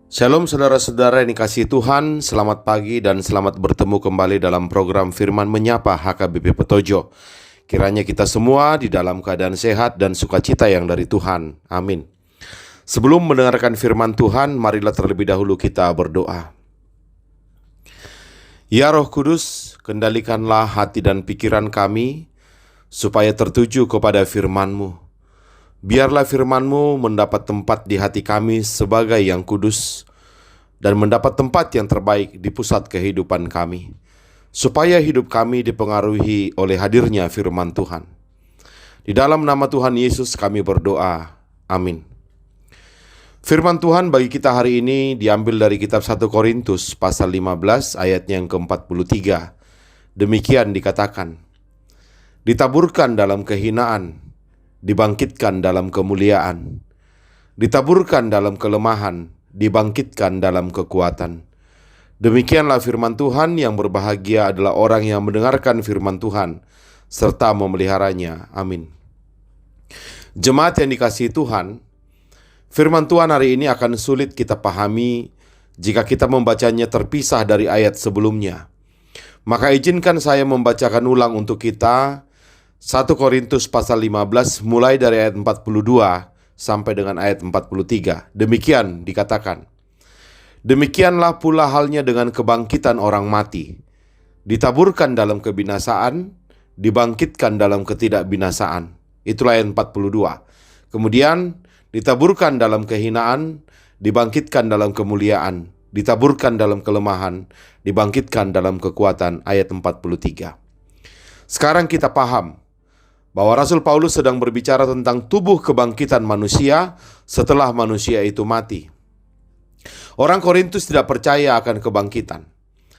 Shalom saudara-saudara yang dikasihi Tuhan, selamat pagi dan selamat bertemu kembali dalam program Firman Menyapa HKBP Petojo. Kiranya kita semua di dalam keadaan sehat dan sukacita yang dari Tuhan. Amin. Sebelum mendengarkan firman Tuhan, marilah terlebih dahulu kita berdoa. Ya Roh Kudus, kendalikanlah hati dan pikiran kami, supaya tertuju kepada firman-Mu. Biarlah firman-Mu mendapat tempat di hati kami sebagai yang kudus, dan mendapat tempat yang terbaik di pusat kehidupan kami, supaya hidup kami dipengaruhi oleh hadirnya firman Tuhan. Di dalam nama Tuhan Yesus kami berdoa. Amin. Firman Tuhan bagi kita hari ini diambil dari kitab 1 Korintus pasal 15 ayatnya yang ke-43. Demikian dikatakan, ditaburkan dalam kehinaan, dibangkitkan dalam kemuliaan, ditaburkan dalam kelemahan, dibangkitkan dalam kekuatan. Demikianlah firman Tuhan. Yang berbahagia adalah orang yang mendengarkan firman Tuhan serta memeliharanya. Amin. Jemaat yang dikasihi Tuhan, firman Tuhan hari ini akan sulit kita pahami jika kita membacanya terpisah dari ayat sebelumnya. Maka izinkan saya membacakan ulang untuk kita 1 Korintus pasal 15 mulai dari ayat 42 sampai dengan ayat 43. Demikian dikatakan, demikianlah pula halnya dengan kebangkitan orang mati. Ditaburkan dalam kebinasaan, dibangkitkan dalam ketidakbinasaan. Itulah ayat 42. Kemudian ditaburkan dalam kehinaan, dibangkitkan dalam kemuliaan, ditaburkan dalam kelemahan, dibangkitkan dalam kekuatan. Ayat 43. Sekarang kita paham bahwa Rasul Paulus sedang berbicara tentang tubuh kebangkitan manusia setelah manusia itu mati. Orang Korintus tidak percaya akan kebangkitan,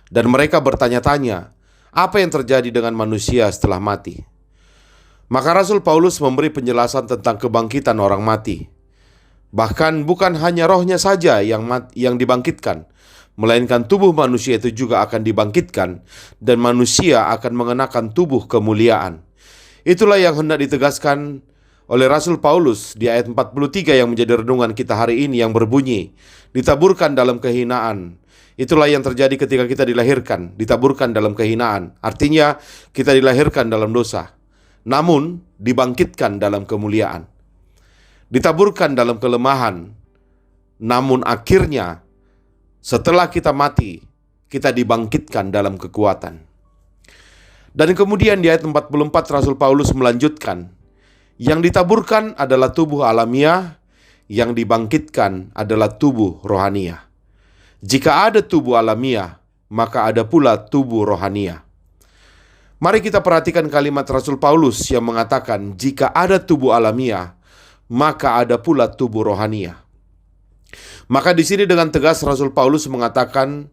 dan mereka bertanya-tanya, apa yang terjadi dengan manusia setelah mati? Maka Rasul Paulus memberi penjelasan tentang kebangkitan orang mati. Bahkan bukan hanya rohnya saja yang dibangkitkan, melainkan tubuh manusia itu juga akan dibangkitkan, dan manusia akan mengenakan tubuh kemuliaan. Itulah yang hendak ditegaskan oleh Rasul Paulus di ayat 43 yang menjadi renungan kita hari ini, yang berbunyi, ditaburkan dalam kehinaan. Itulah yang terjadi ketika kita dilahirkan, ditaburkan dalam kehinaan. Artinya kita dilahirkan dalam dosa, namun dibangkitkan dalam kemuliaan. Ditaburkan dalam kelemahan, namun akhirnya setelah kita mati, kita dibangkitkan dalam kekuatan. Dan kemudian di ayat 44 Rasul Paulus melanjutkan, yang ditaburkan adalah tubuh alamiah, yang dibangkitkan adalah tubuh rohaniah. Jika ada tubuh alamiah, maka ada pula tubuh rohaniah. Mari kita perhatikan kalimat Rasul Paulus yang mengatakan, jika ada tubuh alamiah, maka ada pula tubuh rohaniah. Maka di sini dengan tegas Rasul Paulus mengatakan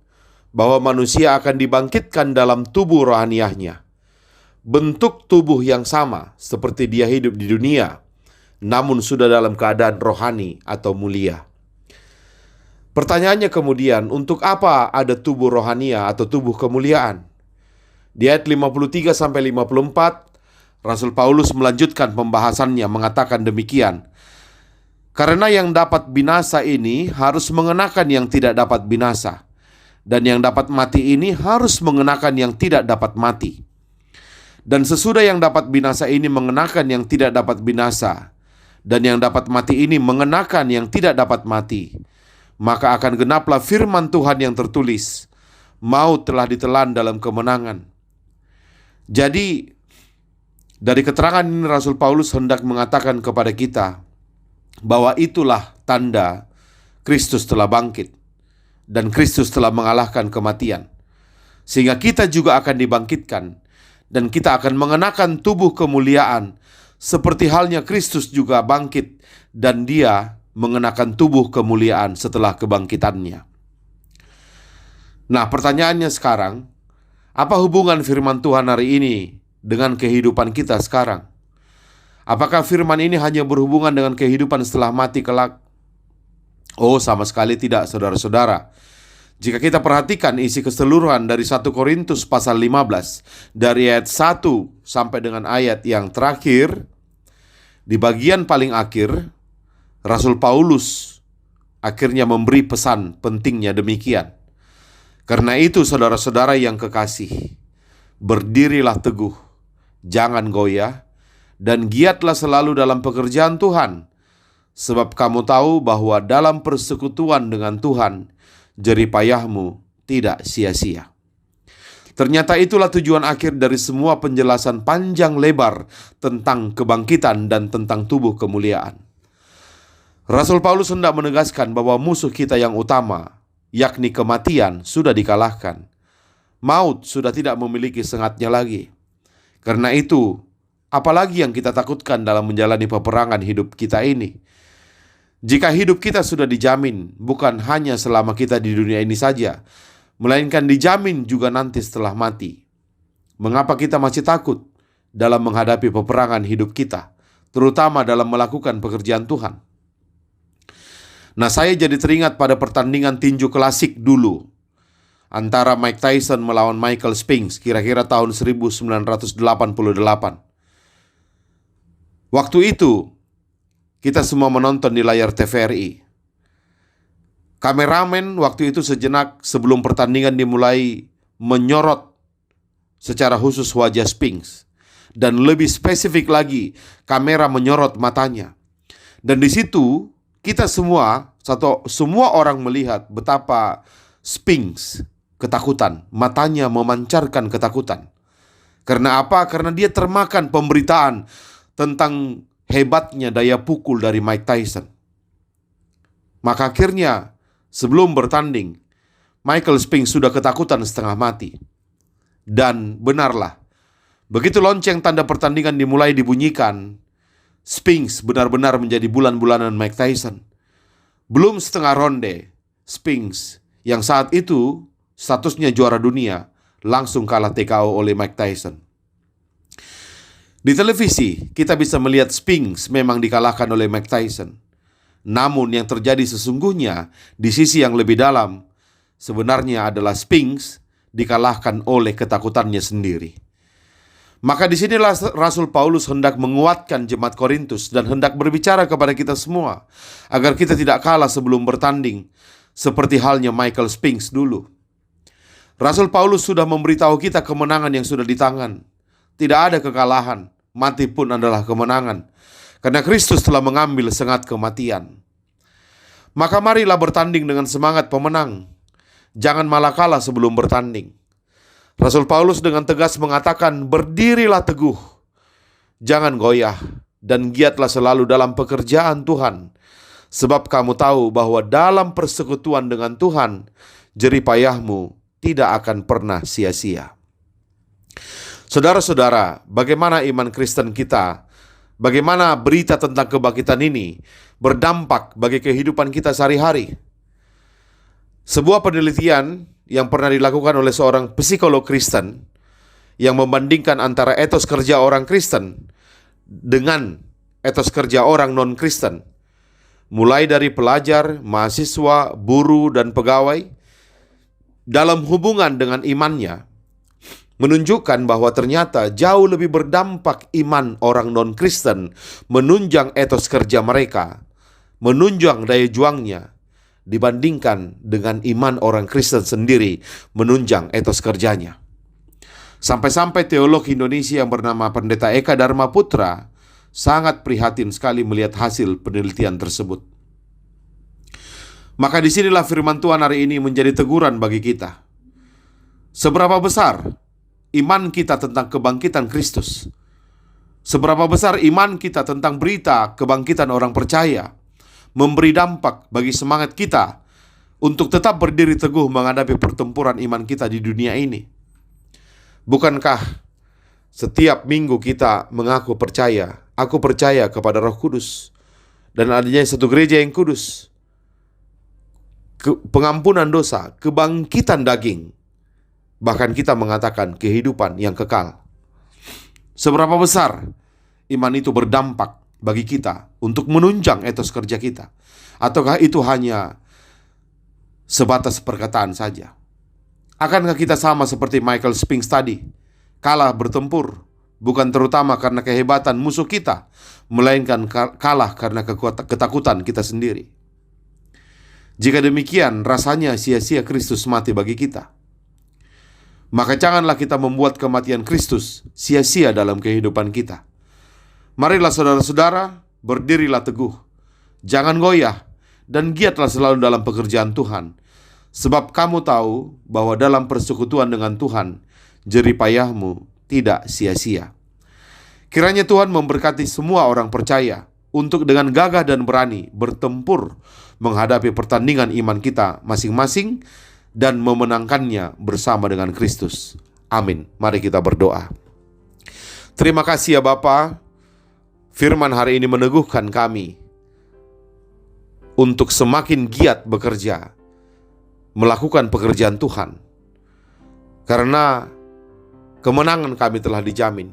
bahwa manusia akan dibangkitkan dalam tubuh rohaniahnya. Bentuk tubuh yang sama seperti dia hidup di dunia, namun sudah dalam keadaan rohani atau mulia. Pertanyaannya kemudian, untuk apa ada tubuh rohania atau tubuh kemuliaan? Di ayat 53 sampai 54, Rasul Paulus melanjutkan pembahasannya mengatakan demikian. Karena yang dapat binasa ini harus mengenakan yang tidak dapat binasa, dan yang dapat mati ini harus mengenakan yang tidak dapat mati. Dan sesudah yang dapat binasa ini mengenakan yang tidak dapat binasa, dan yang dapat mati ini mengenakan yang tidak dapat mati, maka akan genaplah firman Tuhan yang tertulis, maut telah ditelan dalam kemenangan. Jadi, dari keterangan ini Rasul Paulus hendak mengatakan kepada kita bahwa itulah tanda Kristus telah bangkit dan Kristus telah mengalahkan kematian, sehingga kita juga akan dibangkitkan dan kita akan mengenakan tubuh kemuliaan seperti halnya Kristus juga bangkit dan dia mengenakan tubuh kemuliaan setelah kebangkitannya. Nah, pertanyaannya sekarang, apa hubungan firman Tuhan hari ini dengan kehidupan kita sekarang? Apakah firman ini hanya berhubungan dengan kehidupan setelah mati kelak? Oh, sama sekali tidak, saudara-saudara. Jika kita perhatikan isi keseluruhan dari 1 Korintus pasal 15, dari ayat 1 sampai dengan ayat yang terakhir, di bagian paling akhir, Rasul Paulus akhirnya memberi pesan pentingnya demikian. Karena itu saudara-saudara yang kekasih, berdirilah teguh, jangan goyah, dan giatlah selalu dalam pekerjaan Tuhan, sebab kamu tahu bahwa dalam persekutuan dengan Tuhan, jerih payahmu tidak sia-sia. Ternyata itulah tujuan akhir dari semua penjelasan panjang lebar tentang kebangkitan dan tentang tubuh kemuliaan. Rasul Paulus hendak menegaskan bahwa musuh kita yang utama, yakni kematian, sudah dikalahkan. Maut sudah tidak memiliki sengatnya lagi. Karena itu, apalagi yang kita takutkan dalam menjalani peperangan hidup kita ini? Jika hidup kita sudah dijamin, bukan hanya selama kita di dunia ini saja, melainkan dijamin juga nanti setelah mati. Mengapa kita masih takut dalam menghadapi peperangan hidup kita, terutama dalam melakukan pekerjaan Tuhan? Nah, saya jadi teringat pada pertandingan tinju klasik dulu antara Mike Tyson melawan Michael Spinks, kira-kira tahun 1988. Waktu itu, kita semua menonton di layar TVRI. Kameramen waktu itu sejenak sebelum pertandingan dimulai menyorot secara khusus wajah Spinks. Dan lebih spesifik lagi, kamera menyorot matanya. Dan di situ kita semua orang melihat betapa Spinks ketakutan, matanya memancarkan ketakutan. Karena apa? Karena dia termakan pemberitaan tentang hebatnya daya pukul dari Mike Tyson. Maka akhirnya sebelum bertanding, Michael Spinks sudah ketakutan setengah mati. Dan benarlah, begitu lonceng tanda pertandingan dimulai dibunyikan, Spinks benar-benar menjadi bulan-bulanan Mike Tyson. Belum setengah ronde, Spinks yang saat itu statusnya juara dunia langsung kalah TKO oleh Mike Tyson. Di televisi kita bisa melihat Spinks memang dikalahkan oleh Mike Tyson. Namun yang terjadi sesungguhnya di sisi yang lebih dalam sebenarnya adalah Spinks dikalahkan oleh ketakutannya sendiri. Maka disinilah Rasul Paulus hendak menguatkan jemaat Korintus dan hendak berbicara kepada kita semua agar kita tidak kalah sebelum bertanding seperti halnya Michael Spinks dulu. Rasul Paulus sudah memberitahu kita kemenangan yang sudah di tangan. Tidak ada kekalahan, mati pun adalah kemenangan. Karena Kristus telah mengambil sengat kematian. Maka marilah bertanding dengan semangat pemenang. Jangan malah kalah sebelum bertanding. Rasul Paulus dengan tegas mengatakan, berdirilah teguh, jangan goyah, dan giatlah selalu dalam pekerjaan Tuhan. Sebab kamu tahu bahwa dalam persekutuan dengan Tuhan, jerih payahmu tidak akan pernah sia-sia. Saudara-saudara, bagaimana iman Kristen kita? Bagaimana berita tentang kebangkitan ini berdampak bagi kehidupan kita sehari-hari? Sebuah penelitian yang pernah dilakukan oleh seorang psikolog Kristen yang membandingkan antara etos kerja orang Kristen dengan etos kerja orang non-Kristen, mulai dari pelajar, mahasiswa, buruh, dan pegawai, dalam hubungan dengan imannya, menunjukkan bahwa ternyata jauh lebih berdampak iman orang non-Kristen menunjang etos kerja mereka, menunjang daya juangnya, dibandingkan dengan iman orang Kristen sendiri menunjang etos kerjanya. Sampai-sampai teolog Indonesia yang bernama Pendeta Eka Dharma Putra sangat prihatin sekali melihat hasil penelitian tersebut. Maka disinilah firman Tuhan hari ini menjadi teguran bagi kita. Seberapa besar iman kita tentang kebangkitan Kristus? Seberapa besar iman kita tentang berita kebangkitan orang percaya memberi dampak bagi semangat kita untuk tetap berdiri teguh menghadapi pertempuran iman kita di dunia ini? Bukankah setiap minggu kita mengaku percaya, aku percaya kepada Roh Kudus dan adanya satu gereja yang kudus, pengampunan dosa, kebangkitan daging, bahkan kita mengatakan kehidupan yang kekal. Seberapa besar iman itu berdampak bagi kita untuk menunjang etos kerja kita? Ataukah itu hanya sebatas perkataan saja? Akankah kita sama seperti Michael Spinks tadi, kalah bertempur bukan terutama karena kehebatan musuh kita, melainkan kalah karena ketakutan kita sendiri? Jika demikian, rasanya sia-sia Kristus mati bagi kita. Maka janganlah kita membuat kematian Kristus sia-sia dalam kehidupan kita. Marilah saudara-saudara, berdirilah teguh. Jangan goyah, dan giatlah selalu dalam pekerjaan Tuhan. Sebab kamu tahu bahwa dalam persekutuan dengan Tuhan, jerih payahmu tidak sia-sia. Kiranya Tuhan memberkati semua orang percaya untuk dengan gagah dan berani bertempur menghadapi pertandingan iman kita masing-masing dan memenangkannya bersama dengan Kristus. Amin. Mari kita berdoa. Terima kasih ya Bapa. Firman hari ini meneguhkan kami untuk semakin giat bekerja, melakukan pekerjaan Tuhan. Karena kemenangan kami telah dijamin.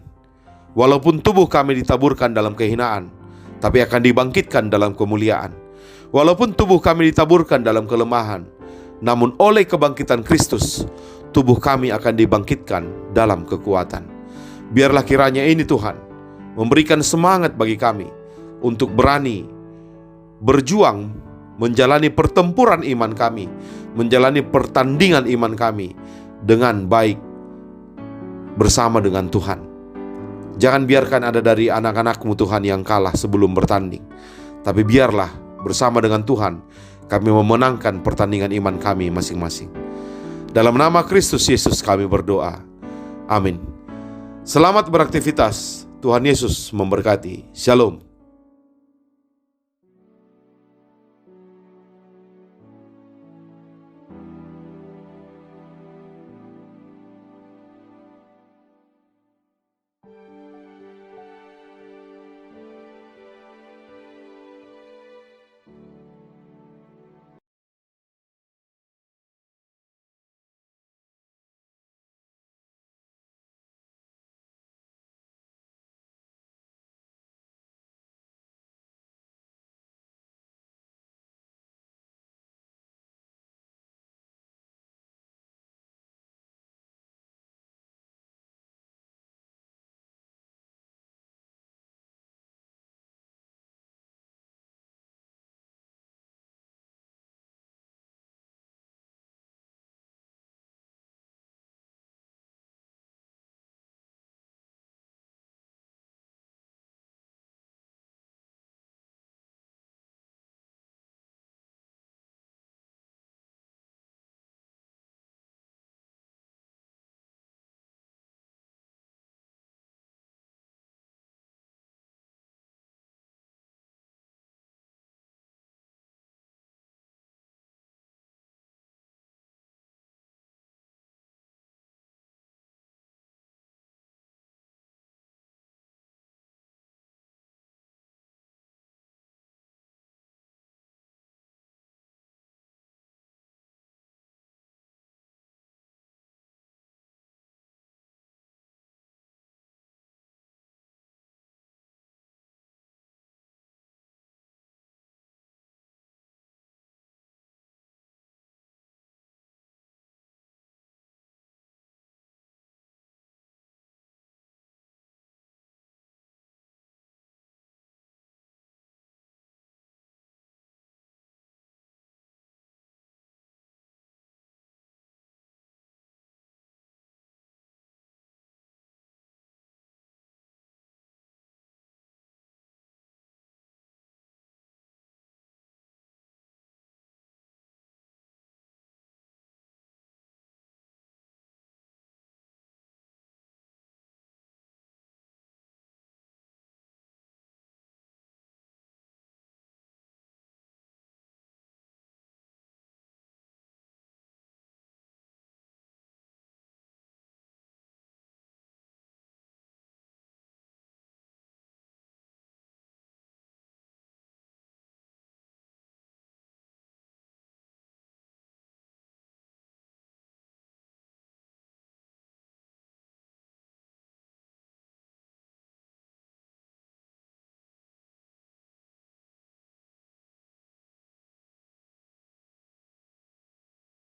Walaupun tubuh kami ditaburkan dalam kehinaan, tapi akan dibangkitkan dalam kemuliaan. Walaupun tubuh kami ditaburkan dalam kelemahan, namun oleh kebangkitan Kristus, tubuh kami akan dibangkitkan dalam kekuatan. Biarlah kiranya ini Tuhan memberikan semangat bagi kami untuk berani berjuang menjalani pertempuran iman kami, menjalani pertandingan iman kami dengan baik bersama dengan Tuhan. Jangan biarkan ada dari anak-anak-Mu Tuhan yang kalah sebelum bertanding, tapi biarlah bersama dengan Tuhan kami memenangkan pertandingan iman kami masing-masing. Dalam nama Kristus Yesus kami berdoa. Amin. Selamat beraktivitas. Tuhan Yesus memberkati. Shalom.